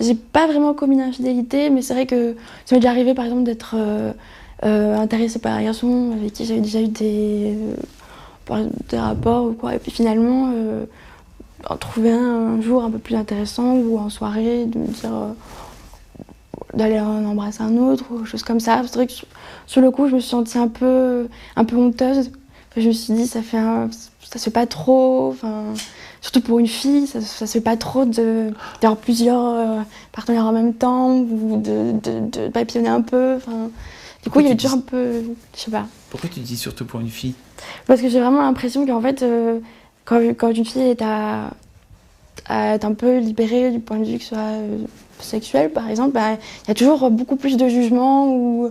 j'ai pas vraiment commis d'infidélité, mais c'est vrai que ça m'est déjà arrivé par exemple d'être intéressée par un garçon avec qui j'avais déjà eu des rapports ou quoi, et puis finalement en trouver un jour un peu plus intéressant ou en soirée, de me dire d'aller en embrasser un autre ou choses comme ça. C'est vrai que sur le coup je me suis sentie un peu honteuse. Je me suis dit ça se fait pas trop, surtout pour une fille, ça se fait pas trop d'avoir plusieurs partenaires en même temps ou de papillonner un peu. Du coup, il y avait toujours un peu, je sais pas. Pourquoi tu dis surtout pour une fille ? Parce que j'ai vraiment l'impression qu'en fait, quand une fille est à être un peu libérée du point de vue que ce soit sexuel, par exemple, il y a toujours beaucoup plus de jugement ou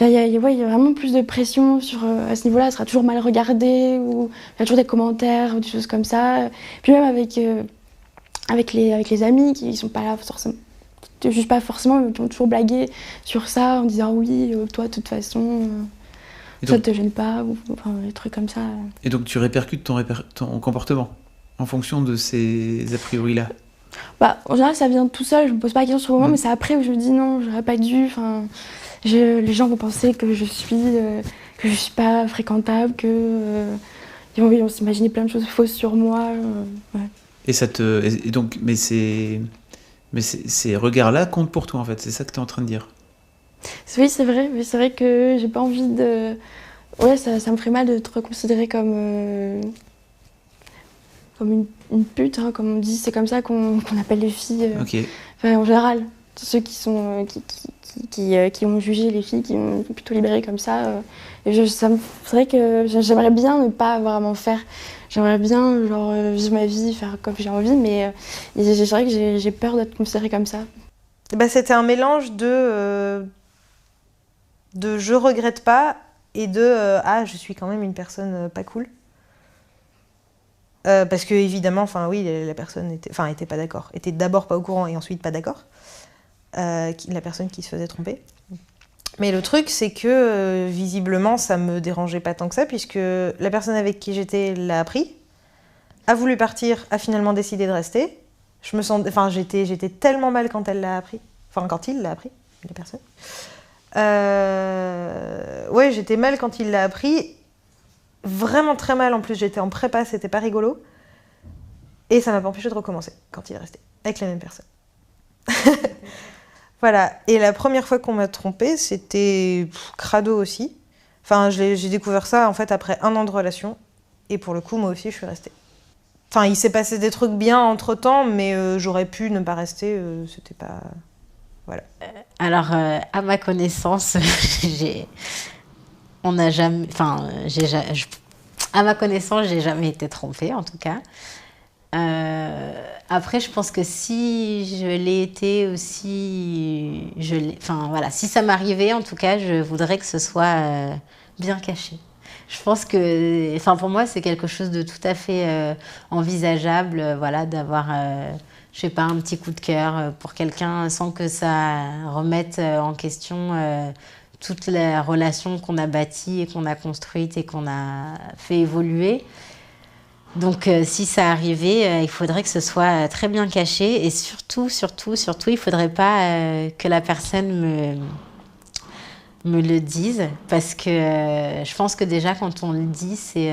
il y a vraiment plus de pression à ce niveau-là. Elle sera toujours mal regardée ou il y a toujours des commentaires ou des choses comme ça. Puis même avec les amis qui sont pas là forcément, qui te jugent pas forcément, mais qui vont toujours blaguer sur ça en disant oui, toi de toute façon, ça te gêne pas, ou des trucs comme ça. Et donc tu répercutes ton comportement en fonction de ces a priori-là ? En général, ça vient tout seul, je me pose pas la question sur le moment, mais c'est après où je me dis non, j'aurais pas dû. Les gens vont penser que je suis pas fréquentable, ils vont s'imaginer plein de choses fausses sur moi. Ouais. Mais ces regards-là comptent pour toi en fait, c'est ça que tu es en train de dire ? Oui, c'est vrai, mais c'est vrai que j'ai pas envie de. Ouais, ça me ferait mal de te reconsidérer comme une pute, hein, comme on dit. C'est comme ça qu'on appelle les filles. Okay. En général, ceux qui sont qui ont jugé les filles, qui ont plutôt libéré comme ça. C'est vrai que j'aimerais bien ne pas vraiment faire. J'aimerais bien vivre ma vie, faire comme j'ai envie, mais c'est vrai que j'ai peur d'être considérée comme ça. C'était un mélange de je regrette pas et de je suis quand même une personne pas cool. Parce que évidemment, la personne était pas d'accord, était d'abord pas au courant et ensuite pas d'accord. La personne qui se faisait tromper. Mais le truc, c'est que visiblement, ça me dérangeait pas tant que ça, puisque la personne avec qui j'étais l'a appris, a voulu partir, a finalement décidé de rester. J'étais tellement mal quand elle l'a appris, quand il l'a appris, la personne. J'étais mal quand il l'a appris, vraiment très mal. En plus, j'étais en prépa, c'était pas rigolo. Et ça m'a pas empêché de recommencer quand il est resté, avec la même personne. Voilà, et la première fois qu'on m'a trompée, c'était crado aussi. J'ai découvert ça en fait après 1 an de relation, et pour le coup, moi aussi, je suis restée. Il s'est passé des trucs bien entre-temps, mais j'aurais pu ne pas rester, c'était pas... Voilà. Alors, à ma connaissance, à ma connaissance, j'ai jamais été trompée, en tout cas. Après, je pense que si je l'ai été aussi, si ça m'arrivait, en tout cas, je voudrais que ce soit bien caché. Je pense que, pour moi, c'est quelque chose de tout à fait envisageable, d'avoir, je sais pas, un petit coup de cœur pour quelqu'un sans que ça remette en question toute la relation qu'on a bâtie et qu'on a construite et qu'on a fait évoluer. Donc, si ça arrivait, il faudrait que ce soit très bien caché et surtout, il faudrait pas que la personne me le dise, parce que je pense que déjà, quand on le dit, c'est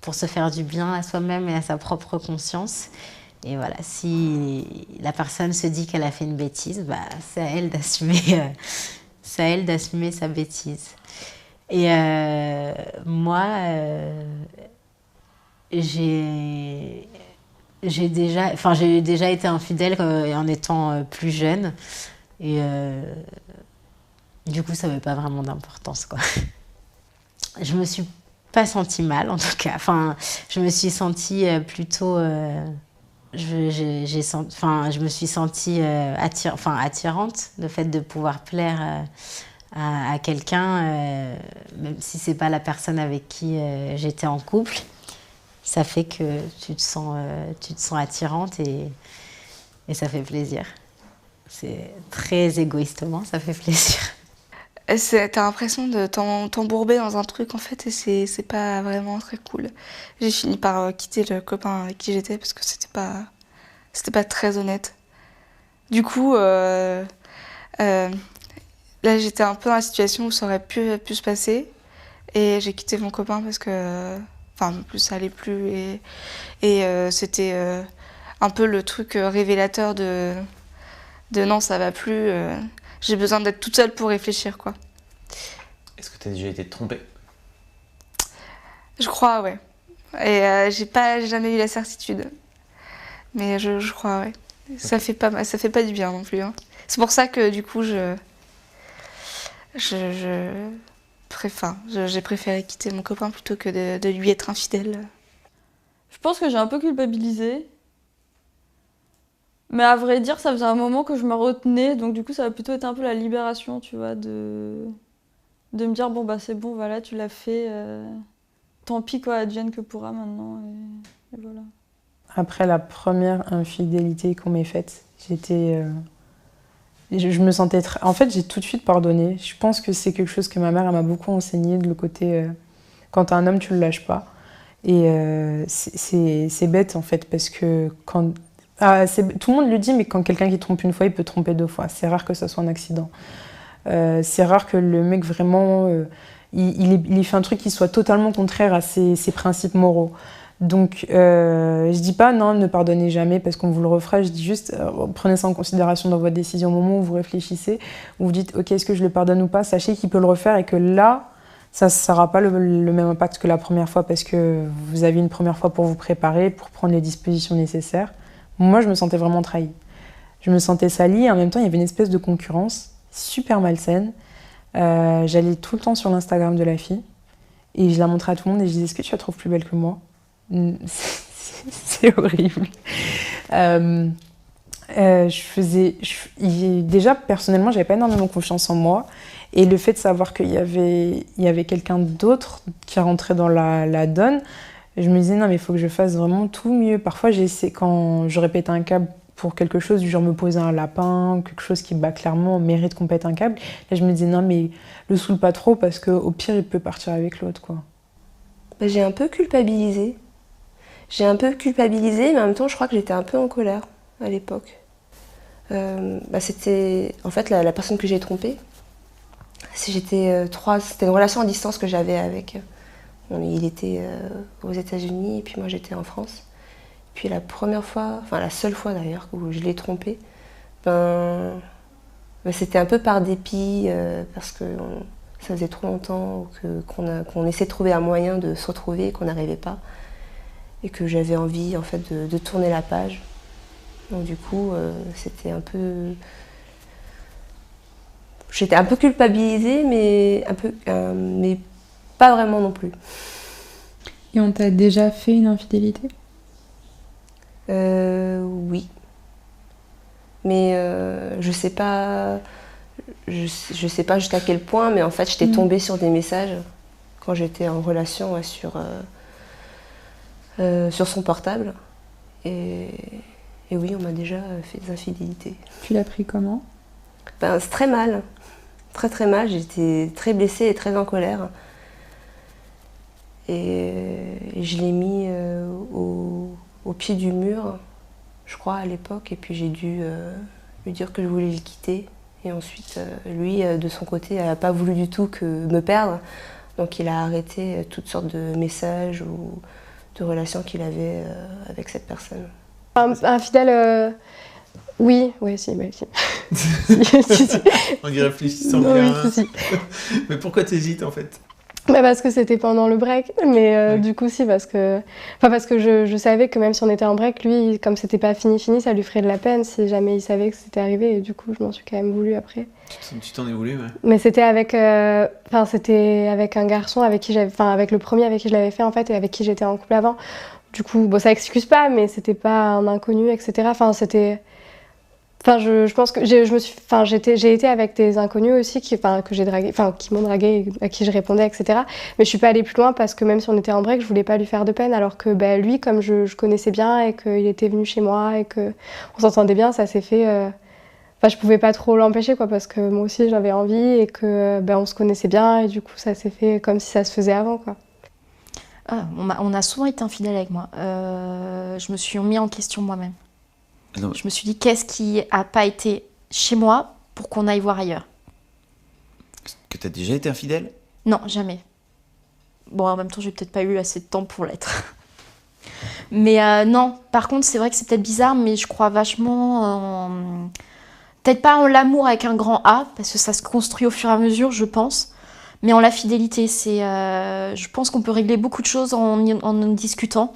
pour se faire du bien à soi-même et à sa propre conscience. Et voilà, si la personne se dit qu'elle a fait une bêtise, c'est à elle d'assumer sa bêtise. Et moi... j'ai déjà été infidèle en étant plus jeune, et du coup ça n'avait pas vraiment d'importance, quoi. Je me suis pas sentie mal, en tout cas. Je me suis sentie plutôt je me suis sentie attirante, le fait de pouvoir plaire à quelqu'un, même si c'est pas la personne avec qui j'étais en couple. Ça fait que tu te sens attirante et ça fait plaisir. C'est très égoïstement, ça fait plaisir. T'as l'impression de t'embourber dans un truc en fait, et c'est pas vraiment très cool. J'ai fini par quitter le copain avec qui j'étais parce que c'était pas c'était pas très honnête. Du coup, là, j'étais un peu dans la situation où ça aurait pu se passer. Et j'ai quitté mon copain parce que, enfin, en plus, ça allait plus. Et c'était un peu le truc révélateur de non, ça va plus. J'ai besoin d'être toute seule pour réfléchir, quoi. Est-ce que tu as déjà été trompée? Je crois, ouais. Et j'ai jamais eu la certitude. Mais je crois, ouais. Ça fait pas du bien non plus. Hein. C'est pour ça que du coup, j'ai préféré quitter mon copain plutôt que de lui être infidèle. Je pense que j'ai un peu culpabilisé. Mais à vrai dire, ça faisait un moment que je me retenais, donc du coup, ça a plutôt été un peu la libération, tu vois, de me dire, bon, bah c'est bon, voilà, tu l'as fait, tant pis, quoi, advienne que pourra maintenant, et voilà. Après la première infidélité qu'on m'ait faite, je me sentais très... En fait, j'ai tout de suite pardonné. Je pense que c'est quelque chose que ma mère elle m'a beaucoup enseigné, de le côté... quand t'as un homme, tu le lâches pas. Et c'est bête, en fait, parce que quand... tout le monde le dit, mais quand quelqu'un qui trompe une fois, il peut tromper 2 fois. C'est rare que ça soit un accident. C'est rare que le mec, vraiment... il fait un truc qui soit totalement contraire à ses principes moraux. Donc, je dis pas non, ne pardonnez jamais parce qu'on vous le refera. Je dis juste, prenez ça en considération dans votre décision au moment où vous réfléchissez, où vous dites, ok, est-ce que je le pardonne ou pas? Sachez qu'il peut le refaire et que là, ça n'aura pas le même impact que la première fois parce que vous avez une première fois pour vous préparer, pour prendre les dispositions nécessaires. Moi, je me sentais vraiment trahie. Je me sentais salie et en même temps, il y avait une espèce de concurrence super malsaine. J'allais tout le temps sur l'Instagram de la fille et je la montrais à tout le monde et je disais, est-ce que tu la trouves plus belle que moi? C'est horrible. Déjà, personnellement, j'avais pas énormément confiance en moi. Et le fait de savoir qu'il y avait quelqu'un d'autre qui rentrait dans la donne, je me disais, non, mais il faut que je fasse vraiment tout mieux. Parfois, j'ai essayé, quand je répétais un câble pour quelque chose, du genre me poser un lapin, quelque chose qui clairement mérite qu'on pète un câble, là, je me disais, non, mais le saoule pas trop parce qu'au pire, il peut partir avec l'autre, quoi. Bah, j'ai un peu culpabilisé. Mais en même temps, je crois que j'étais un peu en colère à l'époque. C'était en fait la personne que j'ai trompée. C'était une relation à distance que j'avais avec. Il était aux États-Unis et puis moi j'étais en France. Puis la première fois, enfin la seule fois d'ailleurs où je l'ai trompé, c'était un peu par dépit parce que ça faisait trop longtemps qu'on essayait de trouver un moyen de se retrouver et qu'on n'arrivait pas. Et que j'avais envie en fait de tourner la page. Donc du coup, c'était un peu... J'étais un peu culpabilisée, mais pas vraiment non plus. Et on t'a déjà fait une infidélité? Oui. Mais je sais pas jusqu'à quel point, mais en fait, j'étais tombée sur des messages quand j'étais en relation sur son portable. Et oui, on m'a déjà fait des infidélités. Tu l'as pris comment? C'est très mal. Très très mal. J'étais très blessée et très en colère. Et je l'ai mis au pied du mur, je crois, à l'époque. Et puis j'ai dû lui dire que je voulais le quitter. Et ensuite, lui, de son côté, n'a pas voulu du tout me perdre. Donc il a arrêté toutes sortes de messages ou de relations qu'il avait avec cette personne. Infidèle, oui, si. Si. En y réfléchissant bien. Oui, si. Mais pourquoi t'hésites en fait? Parce que c'était pendant le break, mais oui. Du coup si, parce que je savais que même si on était en break, lui, comme c'était pas fini, ça lui ferait de la peine si jamais il savait que c'était arrivé, et du coup je m'en suis quand même voulu après. Tu t'en es voulu, ouais. Mais c'était avec un garçon avec le premier avec qui je l'avais fait en fait, et avec qui j'étais en couple avant. Du coup, ça excuse pas, mais c'était pas un inconnu, etc. Je pense que j'ai été avec des inconnus aussi que j'ai dragué, qui m'ont dragué, à qui je répondais, etc. Mais je suis pas allée plus loin parce que même si on était en break, je voulais pas lui faire de peine, alors que lui, comme je connaissais bien et qu'il était venu chez moi et que on s'entendait bien, ça s'est fait. Je pouvais pas trop l'empêcher, quoi, parce que moi aussi j'avais envie et que on se connaissait bien, et du coup ça s'est fait comme si ça se faisait avant, quoi. On a souvent été infidèles avec moi. Je me suis mis en question moi-même. Non. Je me suis dit, qu'est-ce qui a pas été chez moi pour qu'on aille voir ailleurs? Que t'as déjà été infidèle? Non, jamais. Bon, en même temps, j'ai peut-être pas eu assez de temps pour l'être. Mais non, par contre, c'est vrai que c'est peut-être bizarre, mais je crois vachement en... Peut-être pas en l'amour avec un grand A, parce que ça se construit au fur et à mesure, je pense, mais en la fidélité. Je pense qu'on peut régler beaucoup de choses en discutant.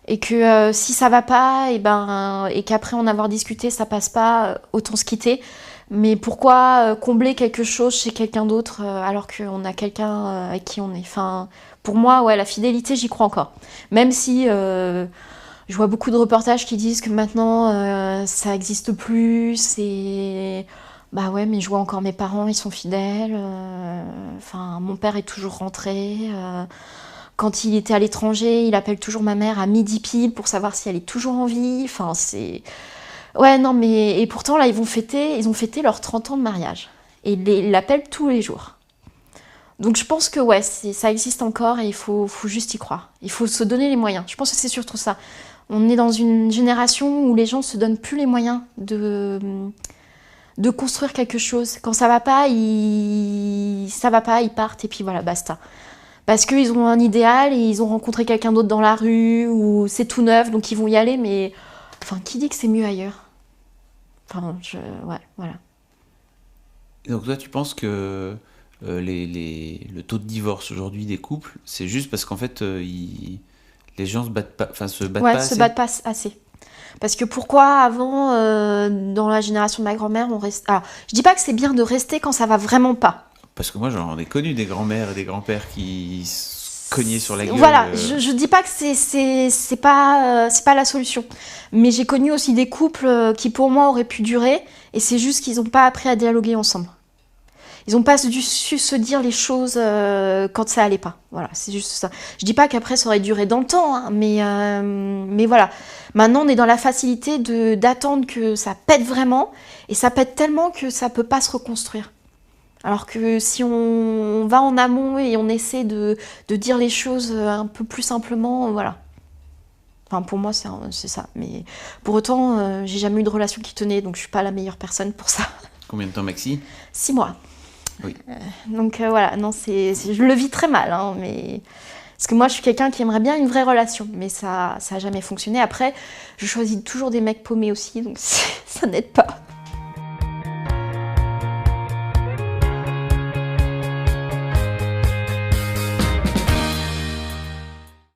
Et que si ça va pas, et qu'après en avoir discuté, ça passe pas, autant se quitter. Mais pourquoi combler quelque chose chez quelqu'un d'autre alors qu'on a quelqu'un avec qui on est? Enfin, pour moi, ouais, la fidélité, j'y crois encore. Même si je vois beaucoup de reportages qui disent que maintenant ça existe plus. Bah ouais, mais je vois encore mes parents, ils sont fidèles. Enfin, mon père est toujours rentré. Quand il était à l'étranger, il appelle toujours ma mère à midi pile pour savoir si elle est toujours en vie. Enfin, c'est... Ouais, non, mais... Et pourtant, là, ils ont fêté leurs 30 ans de mariage. Et ils l'appellent tous les jours. Donc je pense que, ouais, ça existe encore et il faut juste y croire. Il faut se donner les moyens. Je pense que c'est surtout ça. On est dans une génération où les gens se donnent plus les moyens de construire quelque chose. Quand ça va pas, ils partent et puis voilà, basta. Parce qu'ils ont un idéal et ils ont rencontré quelqu'un d'autre dans la rue ou c'est tout neuf, donc ils vont y aller, mais enfin, qui dit que c'est mieux ailleurs? Enfin, ouais, voilà. Et donc toi, tu penses que le taux de divorce aujourd'hui des couples, c'est juste parce qu'en fait, les gens se battent pas assez? Se battent pas assez. Parce que pourquoi avant, dans la génération de ma grand-mère, on reste... Alors, je dis pas que c'est bien de rester quand ça va vraiment pas. Parce que moi, j'en ai connu des grands-mères et des grands-pères qui se cognaient sur la gueule. Voilà, je dis pas que c'est pas la solution. Mais j'ai connu aussi des couples qui, pour moi, auraient pu durer. Et c'est juste qu'ils n'ont pas appris à dialoguer ensemble. Ils n'ont pas su se dire les choses quand ça allait pas. Voilà, c'est juste ça. Je dis pas qu'après, ça aurait duré dans le temps. Hein, mais voilà. Maintenant, on est dans la facilité d'attendre que ça pète vraiment. Et ça pète tellement que ça peut pas se reconstruire. Alors que si on va en amont et on essaie de dire les choses un peu plus simplement, voilà. Enfin, pour moi, c'est ça. Mais pour autant, j'ai jamais eu de relation qui tenait, donc je suis pas la meilleure personne pour ça. Combien de temps, Maxi? 6 mois. Oui. Donc voilà, non, je le vis très mal, hein, mais... Parce que moi, je suis quelqu'un qui aimerait bien une vraie relation, mais ça a jamais fonctionné. Après, je choisis toujours des mecs paumés aussi, donc ça n'aide pas.